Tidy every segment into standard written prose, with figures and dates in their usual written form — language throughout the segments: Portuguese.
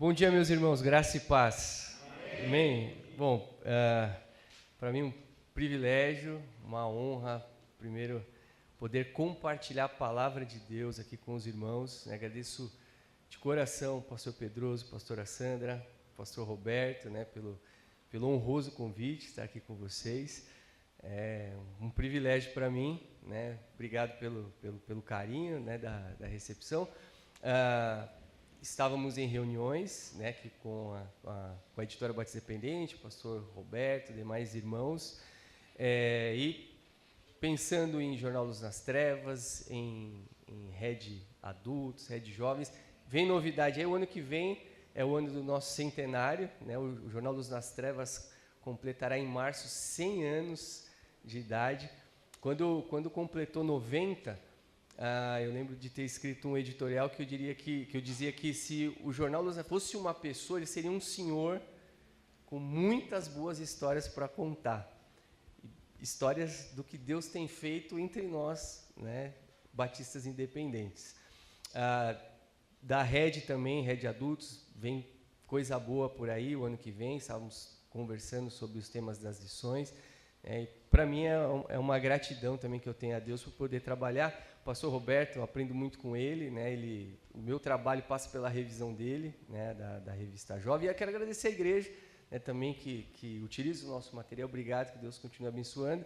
Bom dia, meus irmãos, graça e paz. Amém? Bom, para mim um privilégio, uma honra, primeiro, poder compartilhar a palavra de Deus aqui com os irmãos. Agradeço de coração o pastor Pedroso, a pastora Sandra, o pastor Roberto, pelo honroso convite de estar aqui com vocês. É um privilégio para mim, Obrigado pelo carinho, da recepção. Estávamos em reuniões, aqui com a Editora Batista Dependente, o pastor Roberto, demais irmãos, e pensando em Jornal Luz nas Trevas, em Rede Adultos, Rede Jovens. Vem novidade aí, o ano que vem é o ano do nosso centenário, o Jornal Luz nas Trevas completará em março 100 anos de idade. Quando completou 90, eu lembro de ter escrito um editorial que eu dizia que se o Jornal Luz fosse uma pessoa, ele seria um senhor com muitas boas histórias para contar. Histórias do que Deus tem feito entre nós, batistas independentes. Da Rede também, Rede Adultos, vem coisa boa por aí o ano que vem. Estávamos conversando sobre os temas das lições. Para mim é uma gratidão também que eu tenho a Deus por poder trabalhar. O pastor Roberto, eu aprendo muito com ele, o meu trabalho passa pela revisão dele, da revista Jovem. E eu quero agradecer a igreja, também que utiliza o nosso material. Obrigado, que Deus continue abençoando,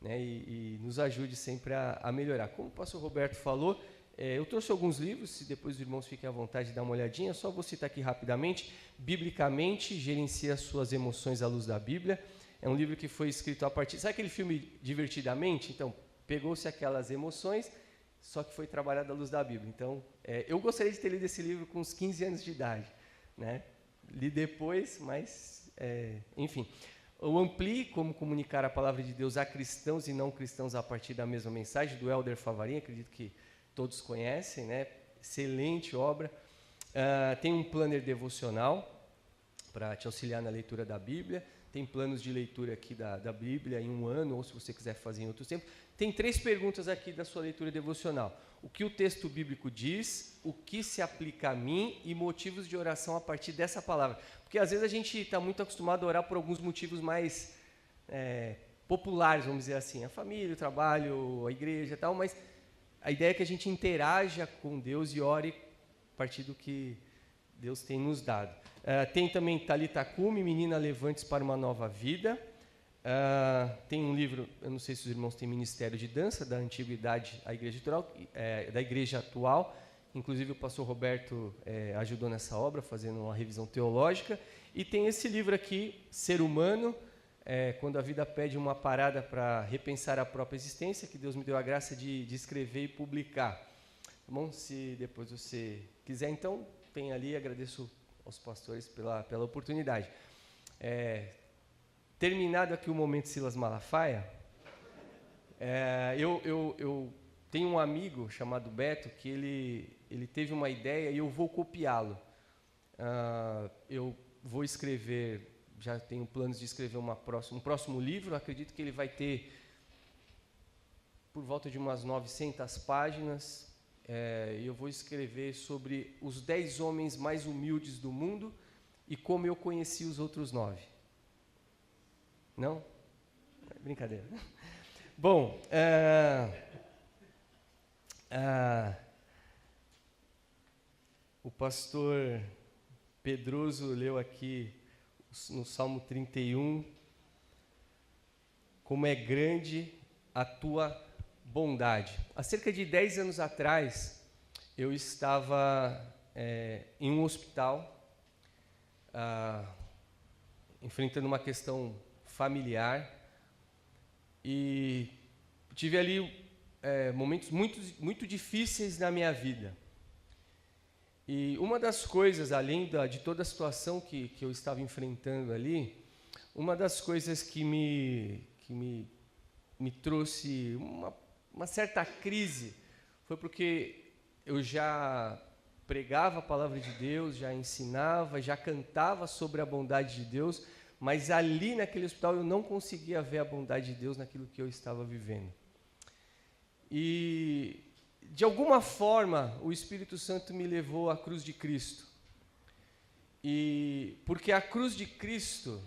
e nos ajude sempre a melhorar. Como o pastor Roberto falou, eu trouxe alguns livros, se depois os irmãos fiquem à vontade de dar uma olhadinha, só vou citar aqui rapidamente. Biblicamente, Gerencia Suas Emoções à Luz da Bíblia. É um livro que foi escrito a partir... Sabe aquele filme Divertidamente? Então, pegou-se aquelas emoções, só que foi trabalhado à luz da Bíblia. Então, eu gostaria de ter lido esse livro com uns 15 anos de idade, Li depois, mas, enfim. O Amplie, Como Comunicar a Palavra de Deus a Cristãos e Não Cristãos a Partir da Mesma Mensagem, do Helder Favarin, acredito que todos conhecem, Excelente obra. Tem um planner devocional para te auxiliar na leitura da Bíblia. Tem planos de leitura aqui da Bíblia em um ano, ou se você quiser fazer em outro tempo. Tem 3 perguntas aqui da sua leitura devocional. O que o texto bíblico diz, o que se aplica a mim e motivos de oração a partir dessa palavra. Porque às vezes a gente está muito acostumado a orar por alguns motivos mais populares, vamos dizer assim. A família, o trabalho, a igreja e tal, mas a ideia é que a gente interaja com Deus e ore a partir do que Deus tem nos dado. Tem também Talita Cumi, Menina Levantes para uma Nova Vida. Tem um livro, eu não sei se os irmãos têm Ministério de Dança, da Antiguidade à Igreja Atual, da Igreja Atual. Inclusive o pastor Roberto ajudou nessa obra, fazendo uma revisão teológica. E tem esse livro aqui, Ser Humano, quando a vida pede uma parada para repensar a própria existência, que Deus me deu a graça de escrever e publicar. Tá bom? Se depois você quiser, então, tem ali, agradeço aos pastores pela oportunidade. Terminado aqui o momento Silas Malafaia, eu tenho um amigo chamado Beto que ele teve uma ideia e eu vou copiá-lo. Eu vou escrever, já tenho planos de escrever um próximo livro. Acredito que ele vai ter por volta de umas 900 páginas. Eu vou escrever sobre os 10 homens mais humildes do mundo e como eu conheci os outros 9. Não? Brincadeira. Bom, o pastor Pedroso leu aqui no Salmo 31, como é grande a tua bondade. Há cerca de 10 anos atrás, eu estava em um hospital, enfrentando uma questão familiar, e tive ali momentos muito difíceis na minha vida. E uma das coisas, além de toda a situação que eu estava enfrentando ali, uma das coisas que me trouxe uma certa crise foi porque eu já pregava a palavra de Deus, já ensinava, já cantava sobre a bondade de Deus, mas ali naquele hospital eu não conseguia ver a bondade de Deus naquilo que eu estava vivendo. E, de alguma forma, o Espírito Santo me levou à cruz de Cristo. E porque a cruz de Cristo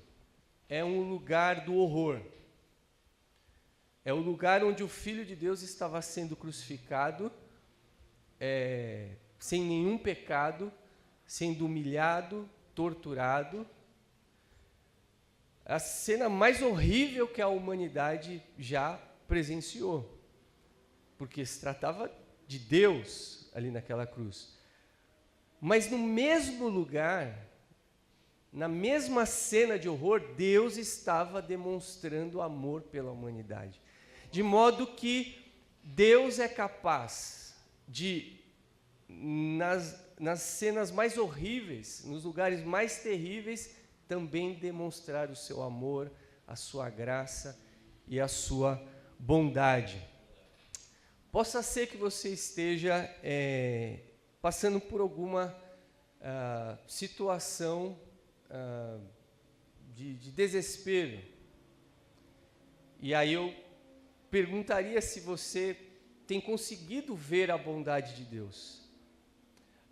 é um lugar do horror. É o lugar onde o Filho de Deus estava sendo crucificado, sem nenhum pecado, sendo humilhado, torturado. A cena mais horrível que a humanidade já presenciou, porque se tratava de Deus ali naquela cruz. Mas no mesmo lugar, na mesma cena de horror, Deus estava demonstrando amor pela humanidade. De modo que Deus é capaz de, nas cenas mais horríveis, nos lugares mais terríveis, também demonstrar o seu amor, a sua graça e a sua bondade. Possa ser que você esteja passando por alguma situação de desespero. E aí eu perguntaria se você tem conseguido ver a bondade de Deus.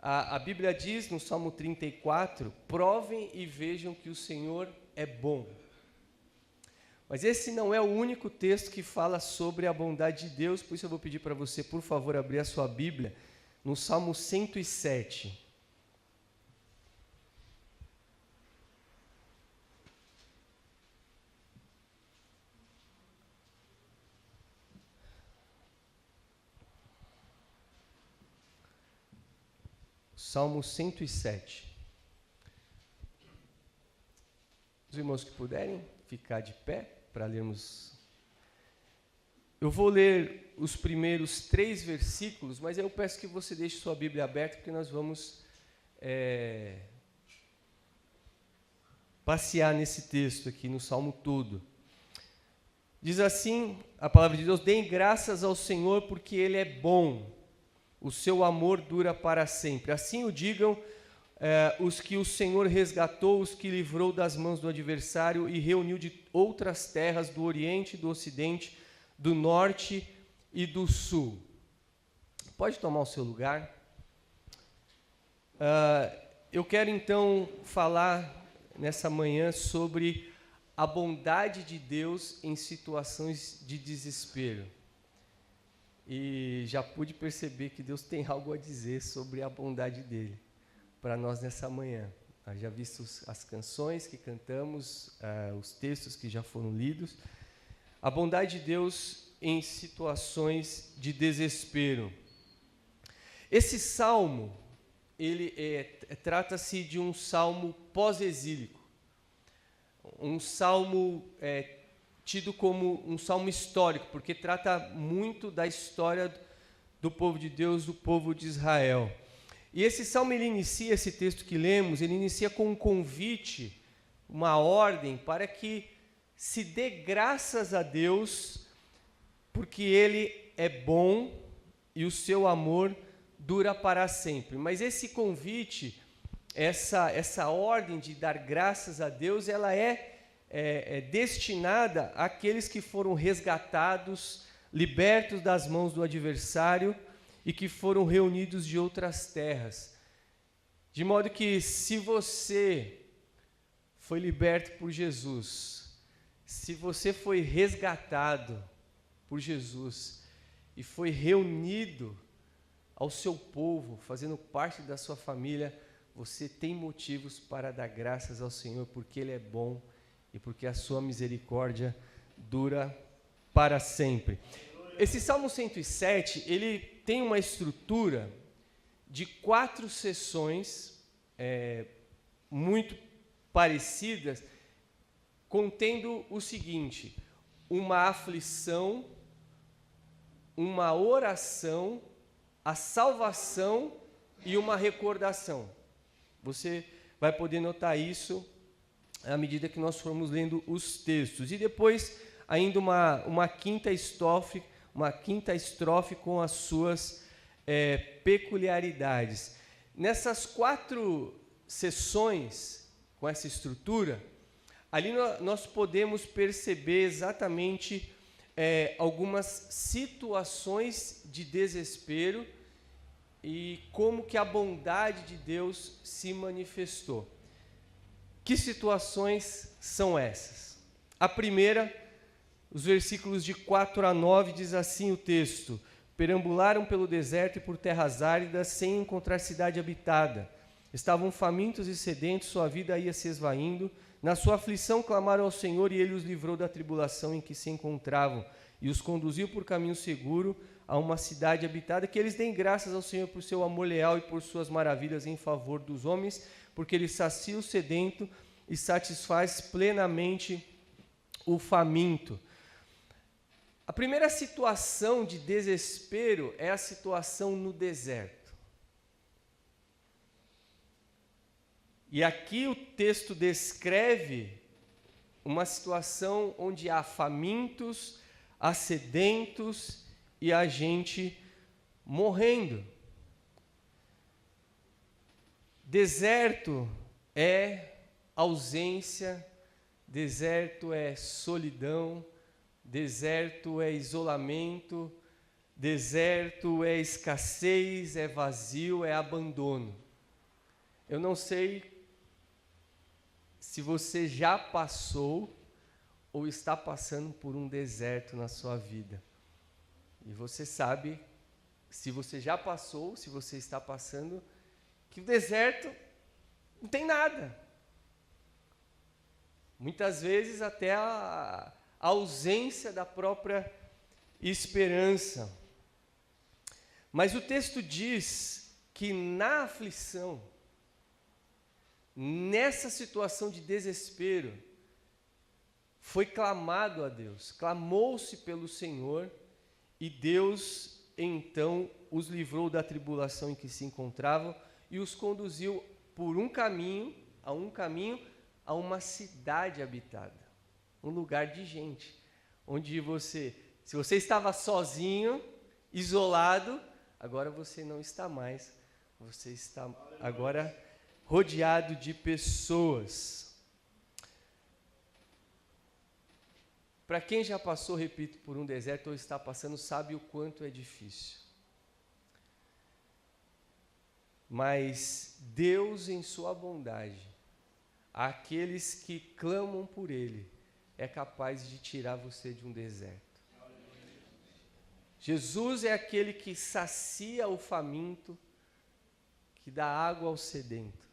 A Bíblia diz no Salmo 34, provem e vejam que o Senhor é bom. Mas esse não é o único texto que fala sobre a bondade de Deus, por isso eu vou pedir para você, por favor, abrir a sua Bíblia no Salmo 107. Salmo 107. Os irmãos que puderem ficar de pé para lermos. Eu vou ler os primeiros 3 versículos, mas eu peço que você deixe sua Bíblia aberta, porque nós vamos passear nesse texto aqui, no Salmo todo. Diz assim a palavra de Deus: deem graças ao Senhor, porque Ele é bom. O seu amor dura para sempre. Assim o digam os que o Senhor resgatou, os que livrou das mãos do adversário e reuniu de outras terras, do Oriente, do Ocidente, do Norte e do Sul. Pode tomar o seu lugar. Eu quero então falar nessa manhã sobre a bondade de Deus em situações de desespero. E já pude perceber que Deus tem algo a dizer sobre a bondade dele para nós nessa manhã. Já visto as canções que cantamos, os textos que já foram lidos. A bondade de Deus em situações de desespero. Esse salmo, ele trata-se de um salmo pós-exílico. Um salmo tido como um salmo histórico, porque trata muito da história do povo de Deus, do povo de Israel. E esse salmo, ele inicia, esse texto que lemos, ele inicia com um convite, uma ordem para que se dê graças a Deus, porque Ele é bom e o seu amor dura para sempre. Mas esse convite, essa ordem de dar graças a Deus, ela é destinada àqueles que foram resgatados, libertos das mãos do adversário e que foram reunidos de outras terras. De modo que, se você foi liberto por Jesus, se você foi resgatado por Jesus e foi reunido ao seu povo, fazendo parte da sua família, você tem motivos para dar graças ao Senhor, porque Ele é bom e porque a sua misericórdia dura para sempre. Esse Salmo 107, ele tem uma estrutura de 4 sessões muito parecidas, contendo o seguinte: uma aflição, uma oração, a salvação e uma recordação. Você vai poder notar isso à medida que nós formos lendo os textos. E depois, ainda uma quinta estrofe com as suas peculiaridades. Nessas 4 sessões, com essa estrutura, ali nós podemos perceber exatamente algumas situações de desespero e como que a bondade de Deus se manifestou. Que situações são essas? A primeira, os versículos de 4 a 9, diz assim o texto: perambularam pelo deserto e por terras áridas, sem encontrar cidade habitada. Estavam famintos e sedentos, sua vida ia se esvaindo. Na sua aflição clamaram ao Senhor, e Ele os livrou da tribulação em que se encontravam, e os conduziu por caminho seguro a uma cidade habitada. Que eles deem graças ao Senhor por seu amor leal e por suas maravilhas em favor dos homens, porque Ele sacia o sedento e satisfaz plenamente o faminto. A primeira situação de desespero é a situação no deserto. E aqui o texto descreve uma situação onde há famintos, há sedentos e há gente morrendo. Deserto é ausência, deserto é solidão, deserto é isolamento, deserto é escassez, é vazio, é abandono. Eu não sei se você já passou ou está passando por um deserto na sua vida. E você sabe, se você já passou, se você está passando, que o deserto não tem nada. Muitas vezes até a ausência da própria esperança. Mas o texto diz que na aflição, nessa situação de desespero, foi clamado a Deus, clamou-se pelo Senhor, e Deus então os livrou da tribulação em que se encontravam e os conduziu por um caminho, a uma cidade habitada, um lugar de gente, onde se você estava sozinho, isolado, agora você não está mais, você está agora rodeado de pessoas. Para quem já passou, repito, por um deserto ou está passando, sabe o quanto é difícil. Mas Deus, em sua bondade, aqueles que clamam por Ele, é capaz de tirar você de um deserto. Jesus é aquele que sacia o faminto, que dá água ao sedento.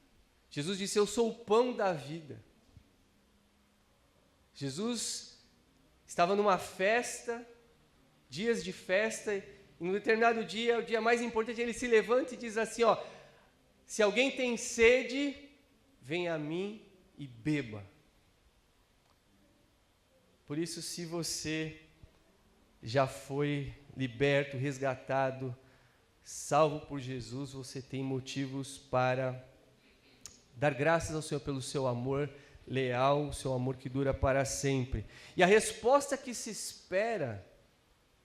Jesus disse: eu sou o pão da vida. Jesus estava numa festa, dias de festa, e em um determinado dia, o dia mais importante, ele se levanta e diz assim, se alguém tem sede, venha a mim e beba. Por isso, se você já foi liberto, resgatado, salvo por Jesus, você tem motivos para dar graças ao Senhor pelo seu amor leal, o seu amor que dura para sempre. E a resposta que se espera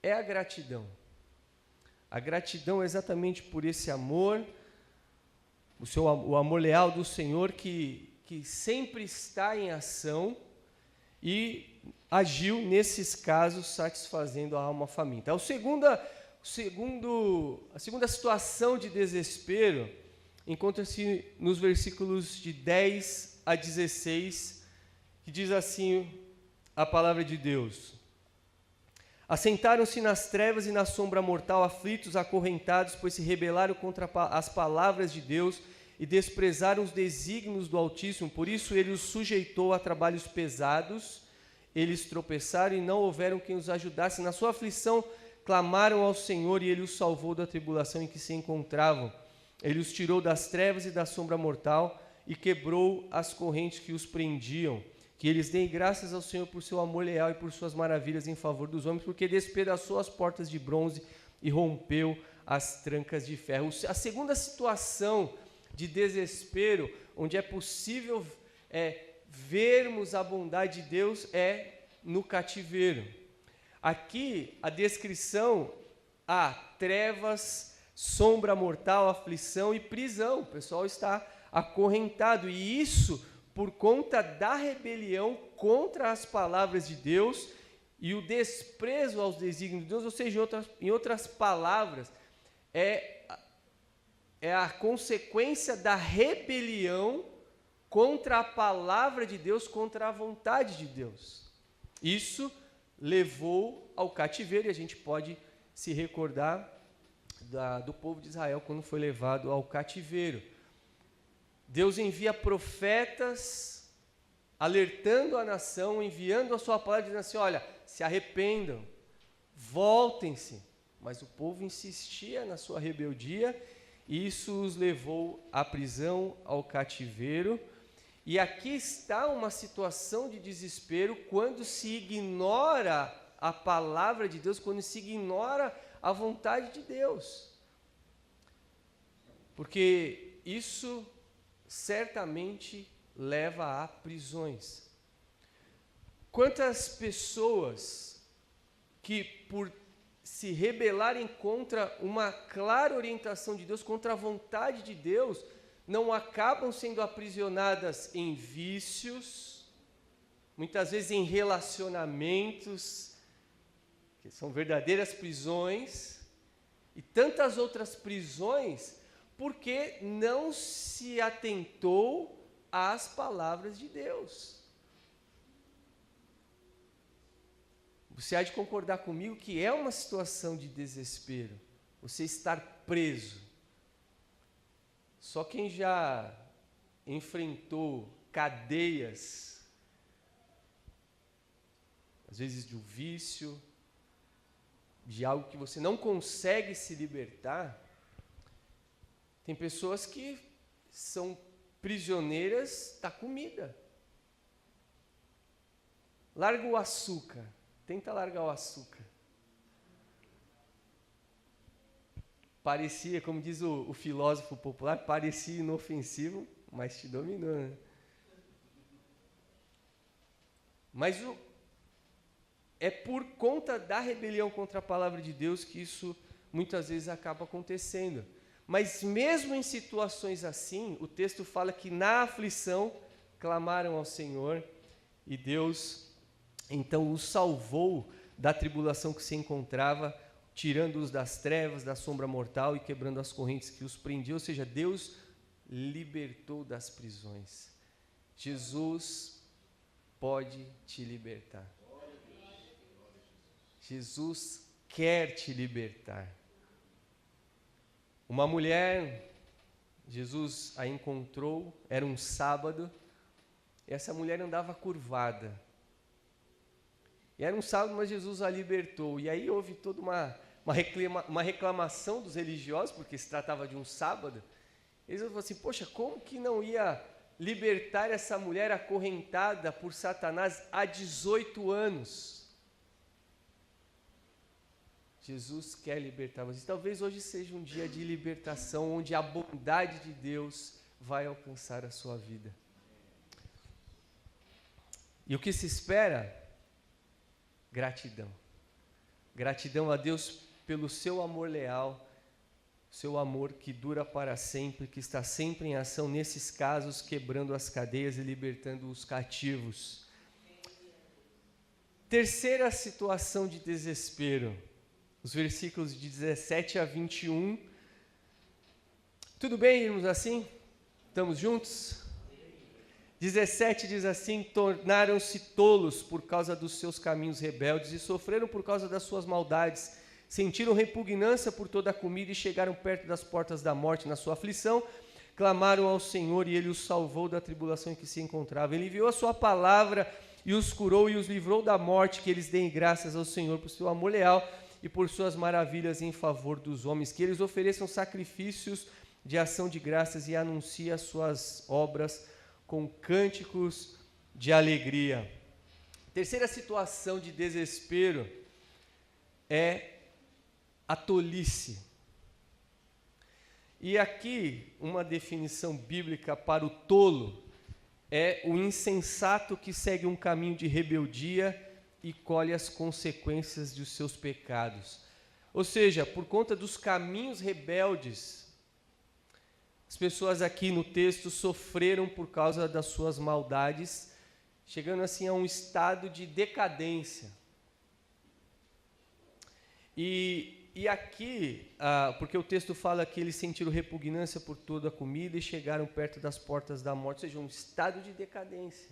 é a gratidão. A gratidão é exatamente por esse amor, o amor leal do Senhor que sempre está em ação e agiu nesses casos satisfazendo a alma faminta. A segunda situação de desespero encontra-se nos versículos de 10 a 16, que diz assim a palavra de Deus: assentaram-se nas trevas e na sombra mortal, aflitos, acorrentados, pois se rebelaram contra as palavras de Deus e desprezaram os desígnios do Altíssimo. Por isso ele os sujeitou a trabalhos pesados, eles tropeçaram e não houveram quem os ajudasse. Na sua aflição clamaram ao Senhor e Ele os salvou da tribulação em que se encontravam. Ele os tirou das trevas e da sombra mortal e quebrou as correntes que os prendiam. Que eles deem graças ao Senhor por seu amor leal e por suas maravilhas em favor dos homens, porque despedaçou as portas de bronze e rompeu as trancas de ferro. A segunda situação de desespero, onde é possível vermos a bondade de Deus, é no cativeiro. Aqui a descrição há trevas, sombra mortal, aflição e prisão. O pessoal está acorrentado, e isso por conta da rebelião contra as palavras de Deus e o desprezo aos desígnios de Deus. Ou seja, em outras palavras, é a consequência da rebelião contra a palavra de Deus, contra a vontade de Deus. Isso levou ao cativeiro, e a gente pode se recordar do povo de Israel quando foi levado ao cativeiro. Deus envia profetas alertando a nação, enviando a sua palavra, dizendo assim: olha, se arrependam, voltem-se. Mas o povo insistia na sua rebeldia, e isso os levou à prisão, ao cativeiro. E aqui está uma situação de desespero quando se ignora a palavra de Deus, quando se ignora a vontade de Deus. Porque isso certamente leva a prisões. Quantas pessoas que, por se rebelarem contra uma clara orientação de Deus, contra a vontade de Deus, não acabam sendo aprisionadas em vícios, muitas vezes em relacionamentos, que são verdadeiras prisões, e tantas outras prisões, porque não se atentou às palavras de Deus. Você há de concordar comigo que é uma situação de desespero, você estar preso. Só quem já enfrentou cadeias, às vezes de um vício, de algo que você não consegue se libertar. Tem pessoas que são prisioneiras da comida. Larga o açúcar. Tenta largar o açúcar. Parecia, como diz o filósofo popular, parecia inofensivo, mas te dominou, né? Mas é por conta da rebelião contra a palavra de Deus que isso muitas vezes acaba acontecendo. Mas mesmo em situações assim, o texto fala que na aflição clamaram ao Senhor, e Deus então os salvou da tribulação que se encontrava, tirando-os das trevas, da sombra mortal e quebrando as correntes que os prendiam. Ou seja, Deus libertou das prisões. Jesus pode te libertar. Jesus quer te libertar. Uma mulher, Jesus a encontrou, era um sábado, e essa mulher andava curvada. E era um sábado, mas Jesus a libertou. E aí houve toda uma reclamação dos religiosos, porque se tratava de um sábado. Eles falaram assim: poxa, como que não ia libertar essa mulher acorrentada por Satanás há 18 anos? Jesus quer libertar vocês. Talvez hoje seja um dia de libertação, onde a bondade de Deus vai alcançar a sua vida. E o que se espera? Gratidão. Gratidão a Deus pelo seu amor leal, seu amor que dura para sempre, que está sempre em ação nesses casos, quebrando as cadeias e libertando os cativos. Terceira situação de desespero, os versículos de 17 a 21. Tudo bem, irmãos, assim? Estamos juntos? 17 diz assim: tornaram-se tolos por causa dos seus caminhos rebeldes e sofreram por causa das suas maldades. Sentiram repugnância por toda a comida e chegaram perto das portas da morte na sua aflição. Clamaram ao Senhor e Ele os salvou da tribulação em que se encontravam. Ele enviou a sua palavra e os curou e os livrou da morte. Que eles deem graças ao Senhor por seu amor leal e por suas maravilhas em favor dos homens. Que eles ofereçam sacrifícios de ação de graças e anunciem as suas obras com cânticos de alegria. Terceira situação de desespero é a tolice. E aqui, uma definição bíblica para o tolo é o insensato que segue um caminho de rebeldia e colhe as consequências dos seus pecados. Ou seja, por conta dos caminhos rebeldes, as pessoas aqui no texto sofreram por causa das suas maldades, chegando assim a um estado de decadência. E E aqui, porque o texto fala que eles sentiram repugnância por toda a comida e chegaram perto das portas da morte, ou seja, um estado de decadência.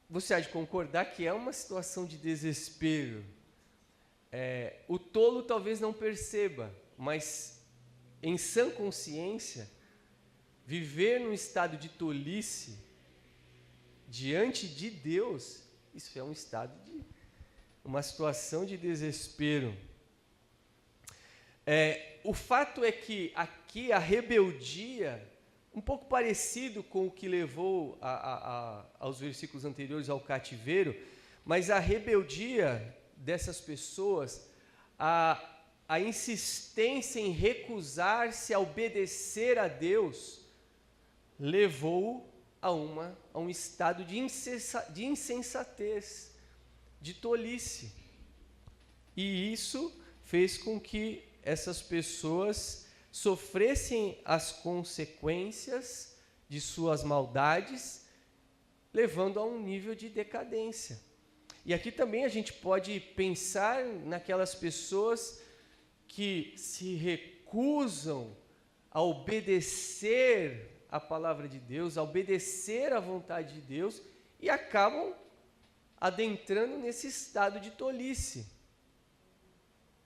Você há de concordar que é uma situação de desespero. O tolo talvez não perceba, mas em sã consciência, viver num estado de tolice diante de Deus, isso é um estado de uma situação de desespero. O fato é que aqui a rebeldia, um pouco parecido com o que levou aos versículos anteriores ao cativeiro, mas a rebeldia dessas pessoas, a insistência em recusar-se a obedecer a Deus, levou a um estado de insensatez, de tolice. E isso fez com que essas pessoas sofressem as consequências de suas maldades, levando a um nível de decadência. E aqui também a gente pode pensar naquelas pessoas que se recusam a obedecer a palavra de Deus, a obedecer à vontade de Deus, e acabam adentrando nesse estado de tolice.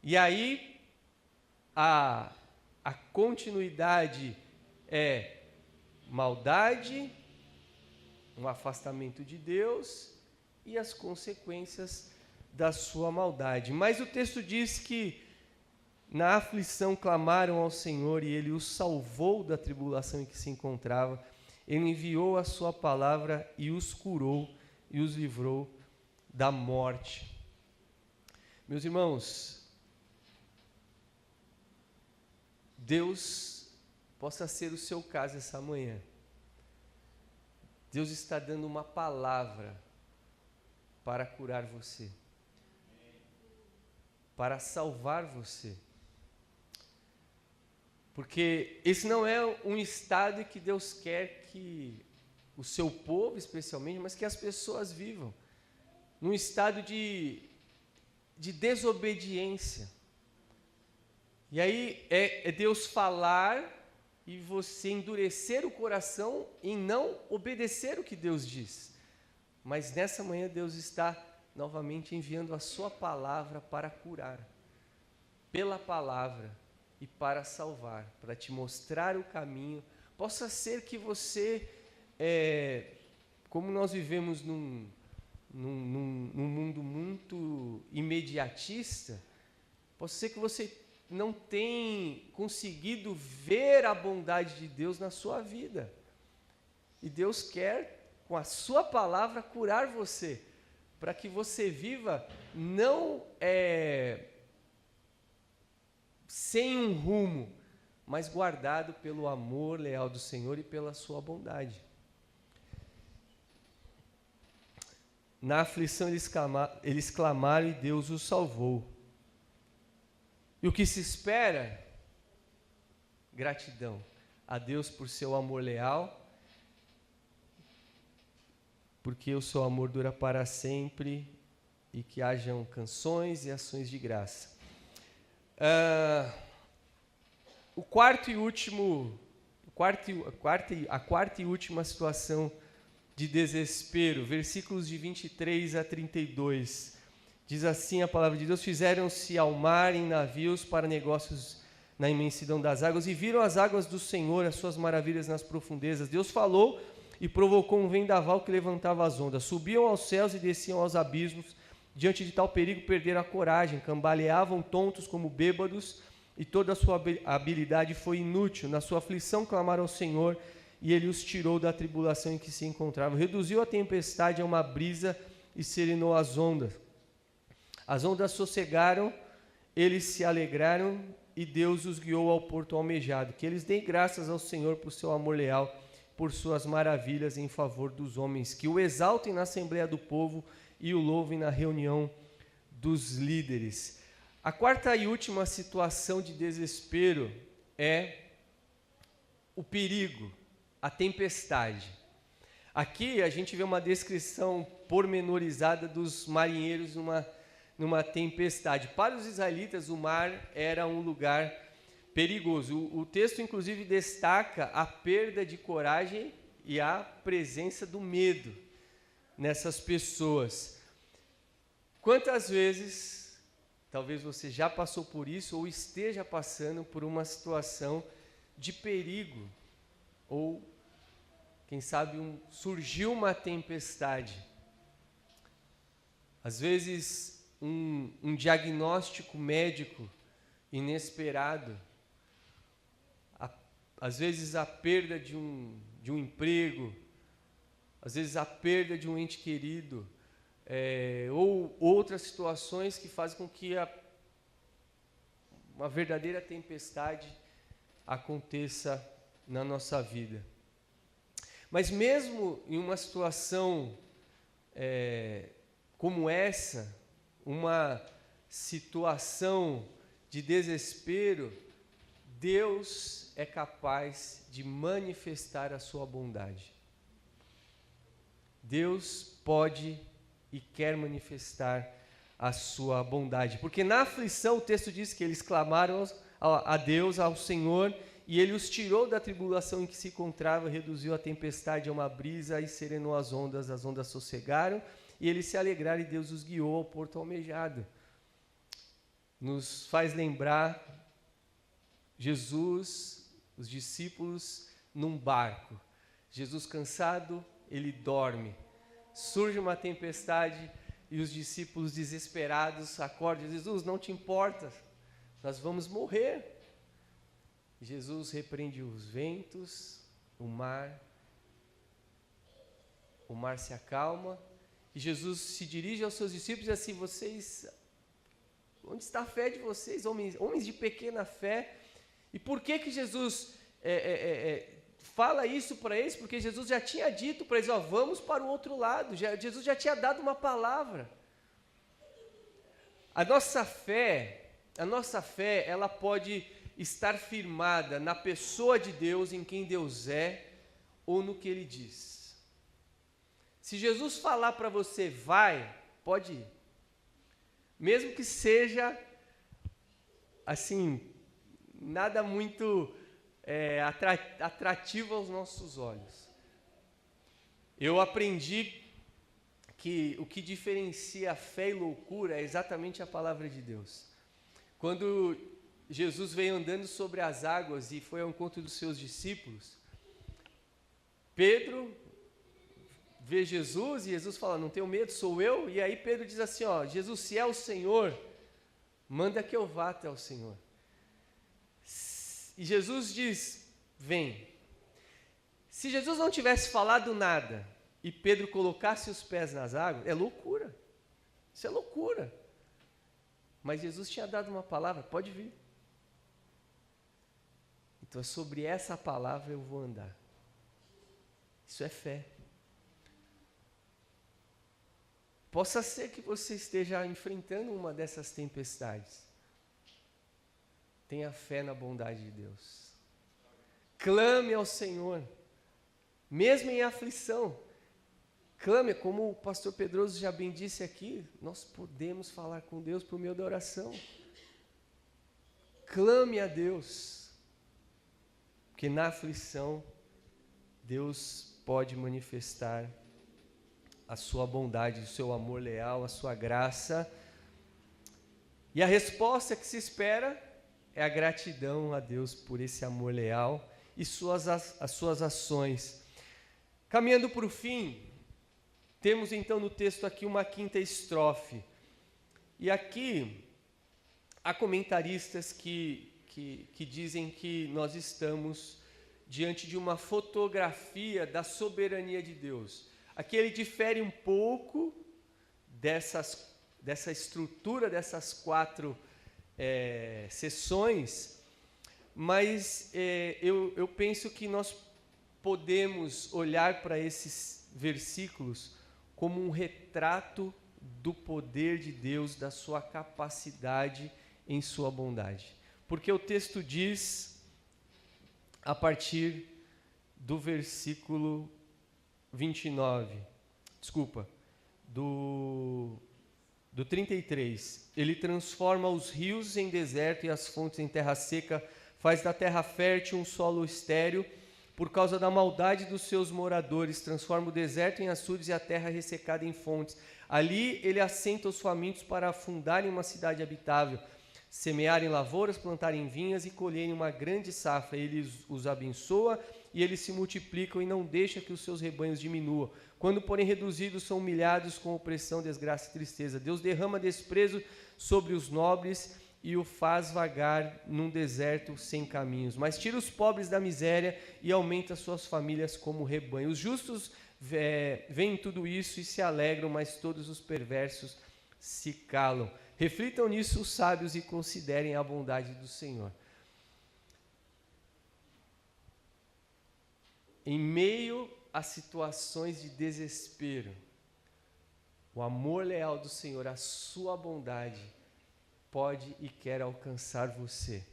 E aí, a continuidade é maldade, um afastamento de Deus e as consequências da sua maldade. Mas o texto diz que na aflição clamaram ao Senhor e Ele os salvou da tribulação em que se encontrava. Ele enviou a sua palavra e os curou e os livrou da morte. Meus irmãos, Deus possa ser o seu caso essa manhã. Deus está dando uma palavra para curar você, para salvar você. Porque esse não é um estado que Deus quer que o seu povo, especialmente, mas que as pessoas vivam. Num estado de desobediência. E aí é Deus falar e você endurecer o coração em não obedecer o que Deus diz. Mas nessa manhã Deus está novamente enviando a sua palavra para curar. Pela palavra e para salvar, para te mostrar o caminho. Possa ser que você, como nós vivemos num mundo muito imediatista, pode ser que você não tenha conseguido ver a bondade de Deus na sua vida. E Deus quer, com a sua palavra, curar você, para que você viva não sem um rumo, mas guardado pelo amor leal do Senhor e pela sua bondade. Na aflição eles clamaram e Deus os salvou. E o que se espera? Gratidão a Deus por seu amor leal, porque o seu amor dura para sempre, e que hajam canções e ações de graça. A quarta e última situação de desespero, versículos de 23 a 32, diz assim a palavra de Deus: fizeram-se ao mar em navios para negócios na imensidão das águas, e viram as águas do Senhor, as suas maravilhas nas profundezas. Deus falou e provocou um vendaval que levantava as ondas, subiam aos céus e desciam aos abismos. Diante de tal perigo perderam a coragem, cambaleavam tontos como bêbados, e toda a sua habilidade foi inútil. Na sua aflição clamaram ao Senhor, e Ele os tirou da tribulação em que se encontravam. Reduziu a tempestade a uma brisa e serenou as ondas. As ondas sossegaram, eles se alegraram, e Deus os guiou ao porto almejado. Que eles deem graças ao Senhor por seu amor leal, por suas maravilhas em favor dos homens. Que o exaltem na assembleia do povo e o louvem na reunião dos líderes. A quarta e última situação de desespero é o perigo, a tempestade. Aqui a gente vê uma descrição pormenorizada dos marinheiros numa tempestade. Para os israelitas, o mar era um lugar perigoso. O texto, inclusive, destaca a perda de coragem e a presença do medo nessas pessoas. Quantas vezes, talvez você já passou por isso ou esteja passando por uma situação de perigo, ou, quem sabe, surgiu uma tempestade. Às vezes, um diagnóstico médico inesperado, às vezes a perda de um emprego, às vezes a perda de um ente querido, ou outras situações que fazem com que uma verdadeira tempestade aconteça na nossa vida. Mas mesmo em uma situação como essa, uma situação de desespero, Deus é capaz de manifestar a sua bondade. Deus pode e quer manifestar a sua bondade, porque na aflição o texto diz que eles clamaram a Deus, ao Senhor, e Ele os tirou da tribulação em que se encontrava, reduziu a tempestade a uma brisa e serenou as ondas sossegaram, e eles se alegraram e Deus os guiou ao porto almejado. Nos faz lembrar Jesus, os discípulos num barco. Jesus cansado, ele dorme. Surge uma tempestade e os discípulos desesperados acordam. Jesus, não te importa, nós vamos morrer. Jesus repreende os ventos, o mar se acalma, e Jesus se dirige aos seus discípulos e diz assim: vocês, onde está a fé de vocês, homens de pequena fé? E por que Jesus fala isso para eles? Porque Jesus já tinha dito para eles: vamos para o outro lado. Jesus já tinha dado uma palavra. A nossa fé, ela pode estar firmada na pessoa de Deus, em quem Deus é, ou no que Ele diz. Se Jesus falar para você, vai, pode ir. Mesmo que seja, assim, nada muito atrativo aos nossos olhos. Eu aprendi que o que diferencia fé e loucura é exatamente a palavra de Deus. Quando Jesus veio andando sobre as águas e foi ao encontro dos seus discípulos, Pedro vê Jesus e Jesus fala: não tenho medo, sou eu. E aí Pedro diz assim: Jesus, se é o Senhor, manda que eu vá até o Senhor. E Jesus diz: vem. Se Jesus não tivesse falado nada e Pedro colocasse os pés nas águas, é loucura. Isso é loucura. Mas Jesus tinha dado uma palavra: pode vir. Então, sobre essa palavra eu vou andar. Isso é fé. Possa ser que você esteja enfrentando uma dessas tempestades. Tenha fé na bondade de Deus. Clame ao Senhor, mesmo em aflição. Clame, como o pastor Pedroso já bem disse aqui, nós podemos falar com Deus por meio da oração. Clame a Deus, porque na aflição Deus pode manifestar a sua bondade, o seu amor leal, a sua graça. E a resposta que se espera é a gratidão a Deus por esse amor leal e as suas ações. Caminhando para o fim, temos então no texto aqui uma quinta estrofe. E aqui há comentaristas que dizem que nós estamos diante de uma fotografia da soberania de Deus. Aqui ele difere um pouco dessa estrutura, dessas 4 sessões, mas eu penso que nós podemos olhar para esses versículos como um retrato do poder de Deus, da sua capacidade em sua bondade. Porque o texto diz, a partir do versículo 29, do do 33. Ele transforma os rios em deserto e as fontes em terra seca, faz da terra fértil um solo estéril, por causa da maldade dos seus moradores, transforma o deserto em açudes e a terra ressecada em fontes. Ali ele assenta os famintos para fundarem uma cidade habitável, semearem lavouras, plantarem vinhas e colherem uma grande safra. Ele os abençoa e eles se multiplicam e não deixa que os seus rebanhos diminuam. Quando, porém, reduzidos, são humilhados com opressão, desgraça e tristeza. Deus derrama desprezo sobre os nobres e o faz vagar num deserto sem caminhos. Mas tira os pobres da miséria e aumenta suas famílias como rebanho. Os justos veem tudo isso e se alegram, mas todos os perversos se calam. Reflitam nisso os sábios e considerem a bondade do Senhor. Em meio a situações de desespero, o amor leal do Senhor, a sua bondade, pode e quer alcançar você.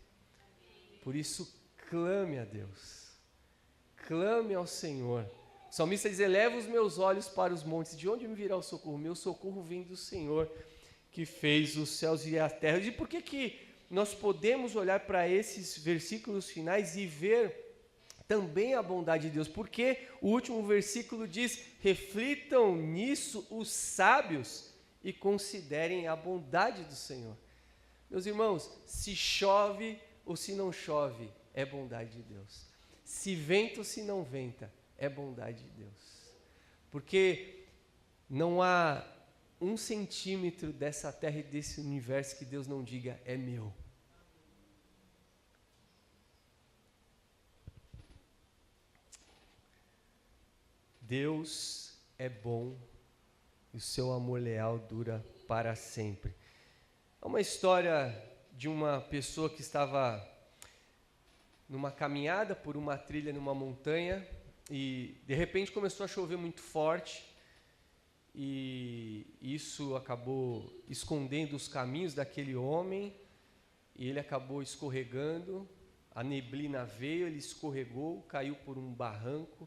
Por isso, clame a Deus. Clame ao Senhor. O salmista diz: eleva os meus olhos para os montes. De onde me virá o socorro? Meu socorro vem do Senhor, que fez os céus e a terra. E por que nós podemos olhar para esses versículos finais e ver também a bondade de Deus? Porque o último versículo diz: reflitam nisso os sábios e considerem a bondade do Senhor. Meus irmãos, se chove ou se não chove, é bondade de Deus. Se venta ou se não venta, é bondade de Deus. Porque não há 1 centímetro dessa terra e desse universo que Deus não diga: é meu. Deus é bom e o seu amor leal dura para sempre. É uma história de uma pessoa que estava numa caminhada por uma trilha numa montanha e de repente começou a chover muito forte e isso acabou escondendo os caminhos daquele homem e ele acabou escorregando, a neblina veio, ele escorregou, caiu por um barranco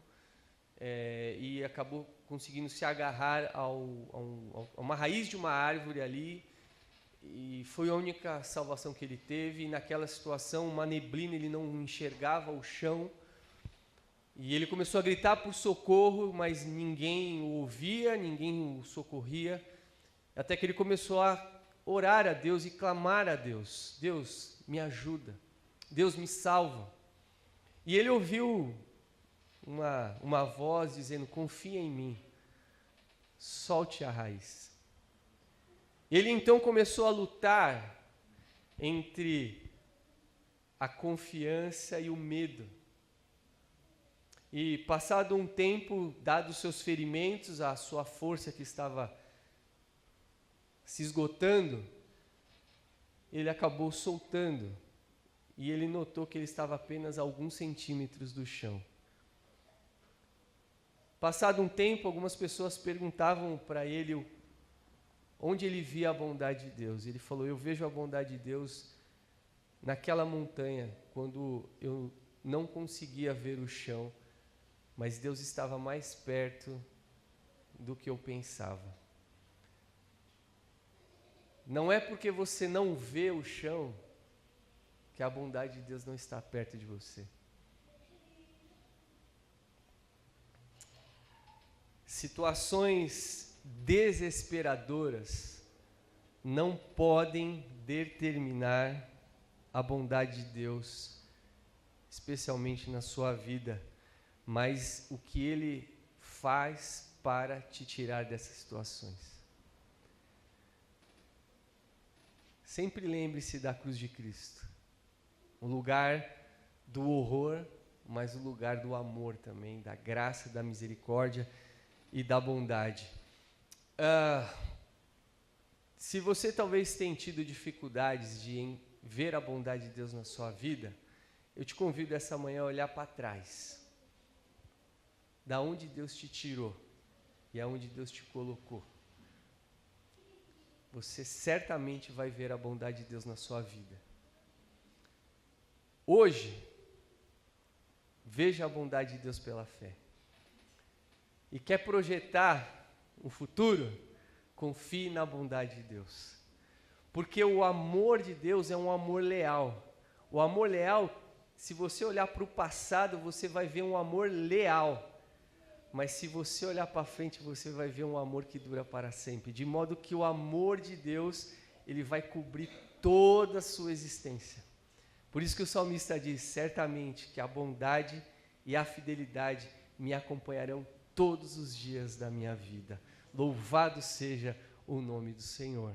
e acabou conseguindo se agarrar a uma raiz de uma árvore ali. E foi a única salvação que ele teve. E naquela situação, uma neblina, ele não enxergava o chão. E ele começou a gritar por socorro, mas ninguém o ouvia, ninguém o socorria. Até que ele começou a orar a Deus e clamar a Deus: Deus, me ajuda. Deus, me salva. E ele ouviu uma voz dizendo: confia em mim. Solte a raiz. Ele então começou a lutar entre a confiança e o medo. E passado um tempo, dados os seus ferimentos, a sua força que estava se esgotando, ele acabou soltando. E ele notou que ele estava apenas a alguns centímetros do chão. Passado um tempo, algumas pessoas perguntavam para ele onde ele via a bondade de Deus. Ele falou: eu vejo a bondade de Deus naquela montanha, quando eu não conseguia ver o chão, mas Deus estava mais perto do que eu pensava. Não é porque você não vê o chão que a bondade de Deus não está perto de você. Situações desesperadoras não podem determinar a bondade de Deus, especialmente na sua vida, mas o que Ele faz para te tirar dessas situações. Sempre lembre-se da cruz de Cristo, o lugar do horror, mas o lugar do amor também, da graça, da misericórdia e da bondade. Se você talvez tenha tido dificuldades de ver a bondade de Deus na sua vida, eu te convido essa manhã a olhar para trás, da onde Deus te tirou e aonde Deus te colocou. Você certamente vai ver a bondade de Deus na sua vida. Hoje, veja a bondade de Deus pela fé. E quer projetar um futuro? confie na bondade de Deus. Porque o amor de Deus é um amor leal. O amor leal, se você olhar para o passado, você vai ver um amor leal. Mas se você olhar para frente, você vai ver um amor que dura para sempre. De modo que o amor de Deus, ele vai cobrir toda a sua existência. Por isso que o salmista diz, certamente que a bondade e a fidelidade me acompanharão todos os dias da minha vida. Louvado seja o nome do Senhor.